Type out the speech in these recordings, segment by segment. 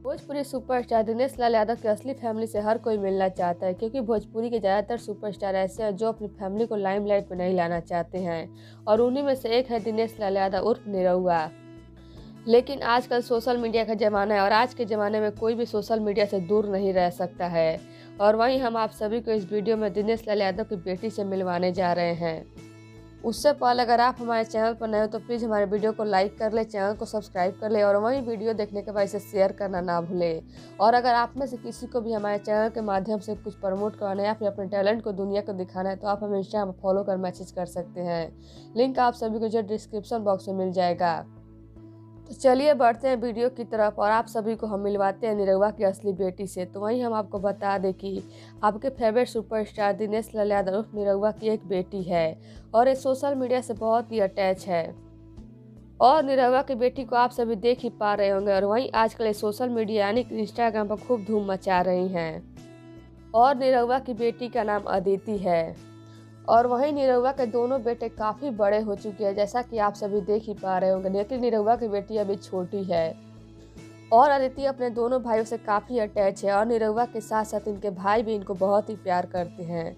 Bhojpuri superstar Dinesh Lal Yadav की असली family से हर कोई मिलना चाहता है, क्योंकि भोजपुरी के ज़्यादातर सुपरस्टार ऐसे हैं जो अपनी फैमिली को लाइमलाइट में नहीं लाना चाहते हैं और उन्हीं में से एक है दिनेश लाल यादव उर्फ निरहुआ। लेकिन आजकल सोशल मीडिया का ज़माना है और आज के ज़माने में कोई भी सोशल मीडिया से दूर नहीं रह सकता है। और वहीं हम आप सभी को इस वीडियो में दिनेश लाल यादव की बेटी से मिलवाने जा रहे हैं। उससे पहले अगर आप हमारे चैनल पर नए हो तो प्लीज़ हमारे वीडियो को लाइक कर ले, चैनल को सब्सक्राइब कर ले और वहीं वीडियो देखने के बाद इसे शेयर करना ना भूलें। और अगर आप में से किसी को भी हमारे चैनल के माध्यम से कुछ प्रमोट करना है या फिर अपने टैलेंट को दुनिया को दिखाना है तो आप हमें इंस्टाग्राम पर फॉलो कर मैसेज कर सकते हैं। लिंक आप सभी को जो डिस्क्रिप्शन बॉक्स में मिल जाएगा। तो चलिए बढ़ते हैं वीडियो की तरफ और आप सभी को हम मिलवाते हैं निरहुआ की असली बेटी से। तो वहीं हम आपको बता दें कि आपके फेवरेट सुपरस्टार दिनेश लाल यादव उर्फ निरहुआ की एक बेटी है और ये सोशल मीडिया से बहुत ही अटैच है और निरहुआ की बेटी को आप सभी देख ही पा रहे होंगे। और वहीं आजकल ये सोशल मीडिया यानी कि इंस्टाग्राम पर खूब धूम मचा रही हैं। और निरहुआ की बेटी का नाम अदिति है और वहीं निरहुआ के दोनों बेटे काफ़ी बड़े हो चुके हैं, जैसा कि आप सभी देख ही पा रहे होंगे। लेकिन निरहुआ की बेटी अभी छोटी है और अदिति अपने दोनों भाइयों से काफ़ी अटैच है और निरहुआ के साथ साथ इनके भाई भी इनको बहुत ही प्यार करते हैं।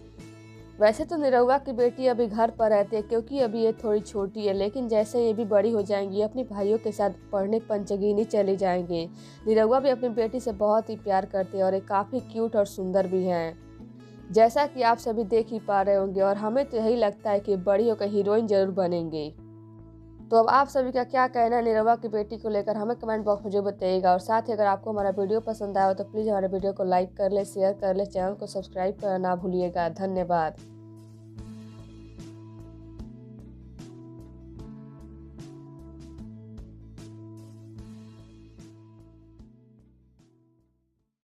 वैसे तो निरहुआ की बेटी अभी घर पर रहती है क्योंकि अभी ये थोड़ी छोटी है, लेकिन जैसे ये भी बड़ी हो जाएंगी अपने भाइयों के साथ पढ़ने पंचगीनी चली जाएंगी। निरहुआ भी अपनी बेटी से बहुत ही प्यार करते हैं और ये काफ़ी क्यूट और सुंदर भी हैं, जैसा कि आप सभी देख ही पा रहे होंगे। और हमें तो यही लगता है कि बड़ी होकर हीरोइन जरूर बनेंगे। तो अब आप सभी का क्या कहना है निरहुआ की बेटी को लेकर, हमें कमेंट बॉक्स में जो बताइएगा। और साथ ही अगर आपको हमारा वीडियो पसंद आया हो तो प्लीज़ हमारे वीडियो को लाइक कर ले, शेयर कर ले, चैनल को सब्सक्राइब करना ना भूलिएगा। धन्यवाद।